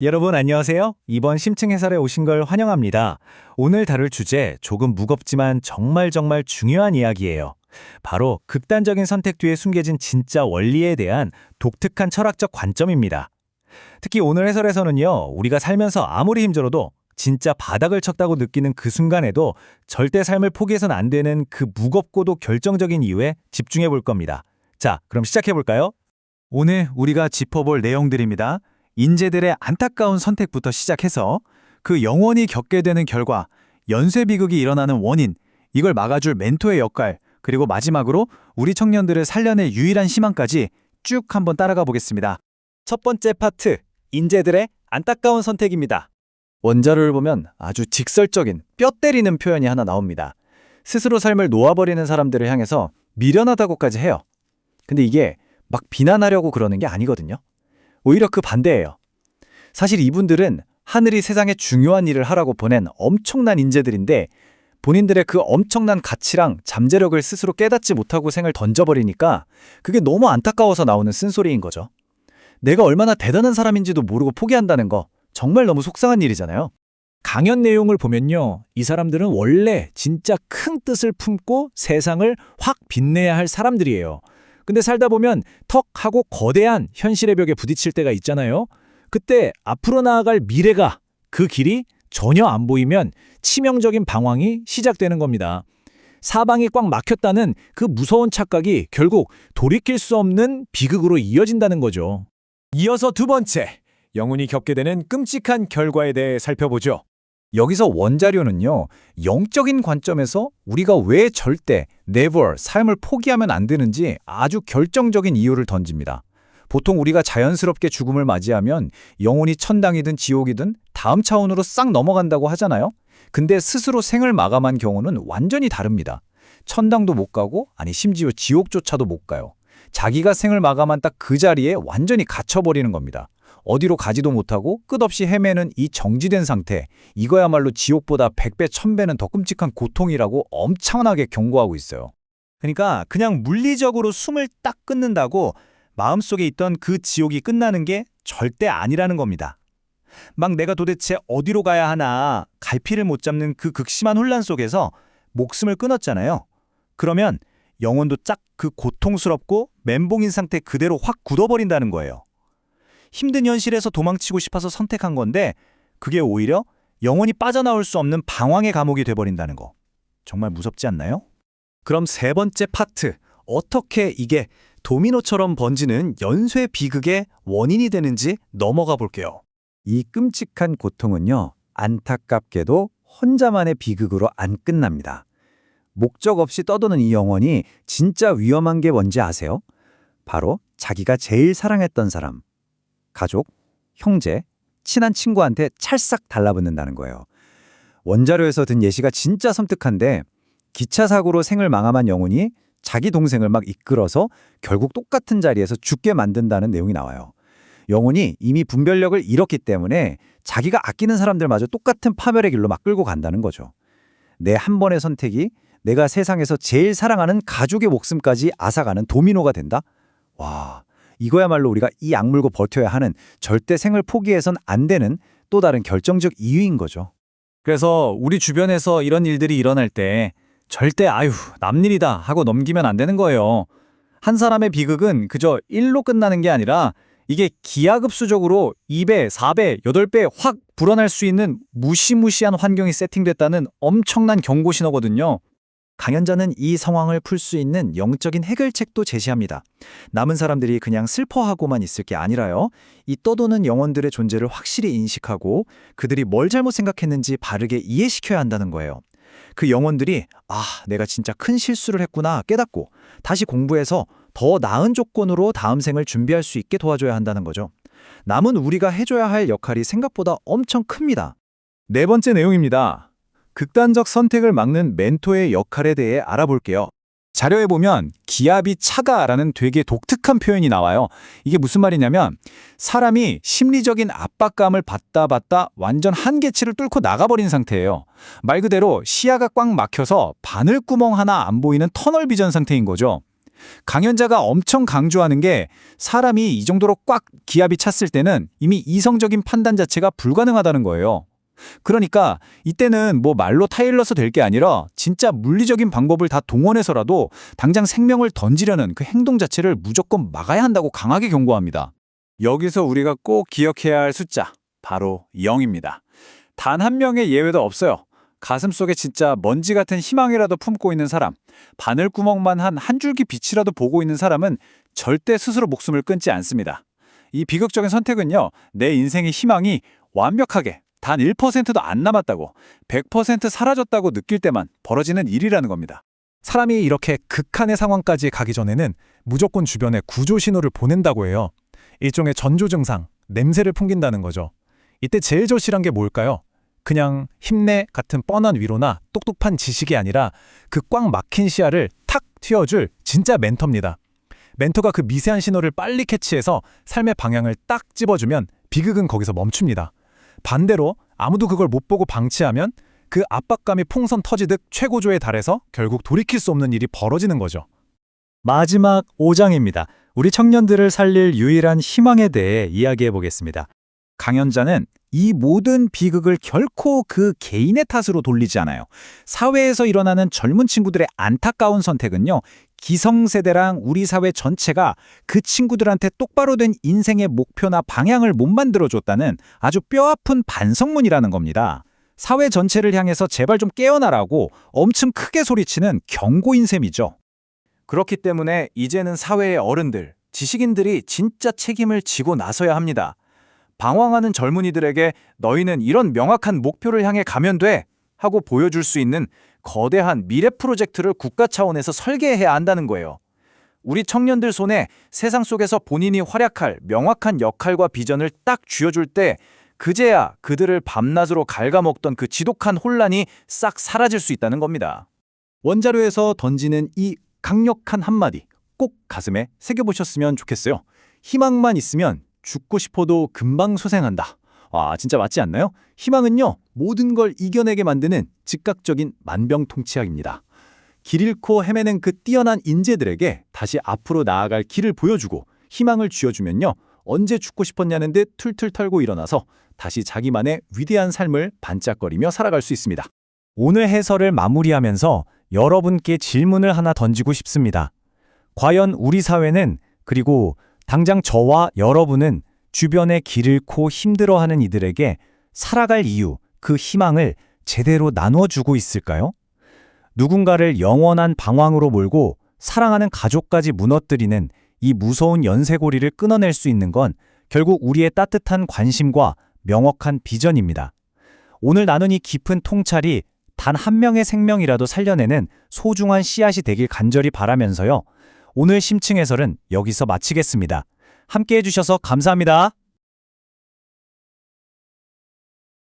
여러분 안녕하세요. 이번 심층 해설에 오신 걸 환영합니다. 오늘 다룰 주제 조금 무겁지만 정말 중요한 이야기예요. 바로 극단적인 선택 뒤에 숨겨진 진짜 원리에 대한 독특한 철학적 관점입니다. 특히 오늘 해설에서는요, 우리가 살면서 아무리 힘들어도 진짜 바닥을 쳤다고 느끼는 그 순간에도 절대 삶을 포기해선 안 되는 그 무겁고도 결정적인 이유에 집중해 볼 겁니다. 자, 그럼 시작해 볼까요? 오늘 우리가 짚어볼 내용들입니다. 인재들의 안타까운 선택부터 시작해서 그 영원히 겪게 되는 결과, 연쇄 비극이 일어나는 원인, 이걸 막아줄 멘토의 역할, 그리고 마지막으로 우리 청년들을 살려낼 유일한 희망까지 쭉 한번 따라가 보겠습니다. 첫 번째 파트, 인재들의 안타까운 선택입니다. 원자료를 보면 아주 직설적인 뼈 때리는 표현이 하나 나옵니다. 스스로 삶을 놓아버리는 사람들을 향해서 미련하다고까지 해요. 근데 이게 막 비난하려고 그러는 게 아니거든요. 오히려 그 반대예요. 사실 이분들은 하늘이 세상에 중요한 일을 하라고 보낸 엄청난 인재들인데 본인들의 그 엄청난 가치랑 잠재력을 스스로 깨닫지 못하고 생을 던져버리니까 그게 너무 안타까워서 나오는 쓴소리인 거죠. 내가 얼마나 대단한 사람인지도 모르고 포기한다는 거 정말 너무 속상한 일이잖아요. 강연 내용을 보면요, 이 사람들은 원래 진짜 큰 뜻을 품고 세상을 확 빛내야 할 사람들이에요. 근데 살다 보면 턱 하고 거대한 현실의 벽에 부딪힐 때가 있잖아요. 그때 앞으로 나아갈 미래가, 그 길이 전혀 안 보이면 치명적인 방황이 시작되는 겁니다. 사방이 꽉 막혔다는 그 무서운 착각이 결국 돌이킬 수 없는 비극으로 이어진다는 거죠. 이어서 두 번째, 영혼이 겪게 되는 끔찍한 결과에 대해 살펴보죠. 여기서 원자료는요, 영적인 관점에서 우리가 왜 절대, never, 삶을 포기하면 안 되는지 아주 결정적인 이유를 던집니다. 보통 우리가 자연스럽게 죽음을 맞이하면 영혼이 천당이든 지옥이든 다음 차원으로 싹 넘어간다고 하잖아요. 근데 스스로 생을 마감한 경우는 완전히 다릅니다. 천당도 못 가고, 아니 심지어 지옥조차도 못 가요. 자기가 생을 마감한 딱 그 자리에 완전히 갇혀버리는 겁니다. 어디로 가지도 못하고 끝없이 헤매는 이 정지된 상태, 이거야말로 지옥보다 100배, 1000배는 더 끔찍한 고통이라고 엄청나게 경고하고 있어요. 그러니까 그냥 물리적으로 숨을 딱 끊는다고 마음속에 있던 그 지옥이 끝나는 게 절대 아니라는 겁니다. 막 내가 도대체 어디로 가야 하나 갈피를 못 잡는 그 극심한 혼란 속에서 목숨을 끊었잖아요. 그러면 영혼도 짝 그 고통스럽고 멘붕인 상태 그대로 확 굳어버린다는 거예요. 힘든 현실에서 도망치고 싶어서 선택한 건데 그게 오히려 영원히 빠져나올 수 없는 방황의 감옥이 돼버린다는 거. 정말 무섭지 않나요? 그럼 세 번째 파트, 어떻게 이게 도미노처럼 번지는 연쇄 비극의 원인이 되는지 넘어가 볼게요. 이 끔찍한 고통은요, 안타깝게도 혼자만의 비극으로 안 끝납니다. 목적 없이 떠도는 이 영혼이 진짜 위험한 게 뭔지 아세요? 바로 자기가 제일 사랑했던 사람, 가족, 형제, 친한 친구한테 찰싹 달라붙는다는 거예요. 원자료에서 든 예시가 진짜 섬뜩한데 기차 사고로 생을 마감한 영혼이 자기 동생을 막 이끌어서 결국 똑같은 자리에서 죽게 만든다는 내용이 나와요. 영혼이 이미 분별력을 잃었기 때문에 자기가 아끼는 사람들마저 똑같은 파멸의 길로 막 끌고 간다는 거죠. 내 한 번의 선택이 내가 세상에서 제일 사랑하는 가족의 목숨까지 앗아가는 도미노가 된다? 와, 이거야말로 우리가 이 악물고 버텨야 하는, 절대 생을 포기해선 안 되는 또 다른 결정적 이유인 거죠. 그래서 우리 주변에서 이런 일들이 일어날 때 절대 아유, 남일이다 하고 넘기면 안 되는 거예요. 한 사람의 비극은 그저 1로 끝나는 게 아니라 이게 기하급수적으로 2배, 4배, 8배 확 불어날 수 있는 무시무시한 환경이 세팅됐다는 엄청난 경고 신호거든요. 강연자는 이 상황을 풀 수 있는 영적인 해결책도 제시합니다. 남은 사람들이 그냥 슬퍼하고만 있을 게 아니라요, 이 떠도는 영혼들의 존재를 확실히 인식하고 그들이 뭘 잘못 생각했는지 바르게 이해시켜야 한다는 거예요. 그 영혼들이 내가 진짜 큰 실수를 했구나 깨닫고 다시 공부해서 더 나은 조건으로 다음 생을 준비할 수 있게 도와줘야 한다는 거죠. 남은 우리가 해줘야 할 역할이 생각보다 엄청 큽니다. 네 번째 내용입니다. 극단적 선택을 막는 멘토의 역할에 대해 알아볼게요. 자료에 보면 기압이 차가라는 되게 독특한 표현이 나와요. 이게 무슨 말이냐면 사람이 심리적인 압박감을 받다 완전 한계치를 뚫고 나가버린 상태예요. 말 그대로 시야가 꽉 막혀서 바늘구멍 하나 안 보이는 터널 비전 상태인 거죠. 강연자가 엄청 강조하는 게 사람이 이 정도로 꽉 기압이 찼을 때는 이미 이성적인 판단 자체가 불가능하다는 거예요. 그러니까 이때는 뭐 말로 타일러서 될 게 아니라 진짜 물리적인 방법을 다 동원해서라도 당장 생명을 던지려는 그 행동 자체를 무조건 막아야 한다고 강하게 경고합니다. 여기서 우리가 꼭 기억해야 할 숫자, 바로 0입니다. 단 한 명의 예외도 없어요. 가슴속에 진짜 먼지 같은 희망이라도 품고 있는 사람, 바늘구멍만 한 줄기 빛이라도 보고 있는 사람은 절대 스스로 목숨을 끊지 않습니다. 이 비극적인 선택은요, 내 인생의 희망이 완벽하게 단 1%도 안 남았다고, 100% 사라졌다고 느낄 때만 벌어지는 일이라는 겁니다. 사람이 이렇게 극한의 상황까지 가기 전에는 무조건 주변에 구조 신호를 보낸다고 해요. 일종의 전조 증상, 냄새를 풍긴다는 거죠. 이때 제일 절실한 게 뭘까요? 그냥 힘내 같은 뻔한 위로나 똑똑한 지식이 아니라 그 꽉 막힌 시야를 탁 틔워줄 진짜 멘토입니다. 멘토가 그 미세한 신호를 빨리 캐치해서 삶의 방향을 딱 찝어주면 비극은 거기서 멈춥니다. 반대로 아무도 그걸 못 보고 방치하면 그 압박감이 풍선 터지듯 최고조에 달해서 결국 돌이킬 수 없는 일이 벌어지는 거죠. 마지막 5장입니다. 우리 청년들을 살릴 유일한 희망에 대해 이야기해 보겠습니다. 강연자는 이 모든 비극을 결코 그 개인의 탓으로 돌리지 않아요. 사회에서 일어나는 젊은 친구들의 안타까운 선택은요, 기성세대랑 우리 사회 전체가 그 친구들한테 똑바로 된 인생의 목표나 방향을 못 만들어줬다는 아주 뼈아픈 반성문이라는 겁니다. 사회 전체를 향해서 제발 좀 깨어나라고 엄청 크게 소리치는 경고인 셈이죠. 그렇기 때문에 이제는 사회의 어른들, 지식인들이 진짜 책임을 지고 나서야 합니다. 방황하는 젊은이들에게 너희는 이런 명확한 목표를 향해 가면 돼! 하고 보여줄 수 있는 거대한 미래 프로젝트를 국가 차원에서 설계해야 한다는 거예요. 우리 청년들 손에 세상 속에서 본인이 활약할 명확한 역할과 비전을 딱 쥐어줄 때 그제야 그들을 밤낮으로 갉아먹던 그 지독한 혼란이 싹 사라질 수 있다는 겁니다. 원자료에서 던지는 이 강력한 한마디 꼭 가슴에 새겨보셨으면 좋겠어요. 희망만 있으면 죽고 싶어도 금방 소생한다. 아, 진짜 맞지 않나요? 희망은요, 모든 걸 이겨내게 만드는 즉각적인 만병통치약입니다. 길 잃고 헤매는 그 뛰어난 인재들에게 다시 앞으로 나아갈 길을 보여주고 희망을 쥐어주면요, 언제 죽고 싶었냐는 듯 툴툴 털고 일어나서 다시 자기만의 위대한 삶을 반짝거리며 살아갈 수 있습니다. 오늘 해설을 마무리하면서 여러분께 질문을 하나 던지고 싶습니다. 과연 우리 사회는, 그리고 당장 저와 여러분은 주변에 길 잃고 힘들어하는 이들에게 살아갈 이유, 그 희망을 제대로 나눠주고 있을까요? 누군가를 영원한 방황으로 몰고 사랑하는 가족까지 무너뜨리는 이 무서운 연쇄고리를 끊어낼 수 있는 건 결국 우리의 따뜻한 관심과 명확한 비전입니다. 오늘 나눈 이 깊은 통찰이 단 한 명의 생명이라도 살려내는 소중한 씨앗이 되길 간절히 바라면서요. 오늘 심층 해설은 여기서 마치겠습니다. 함께해 주셔서 감사합니다.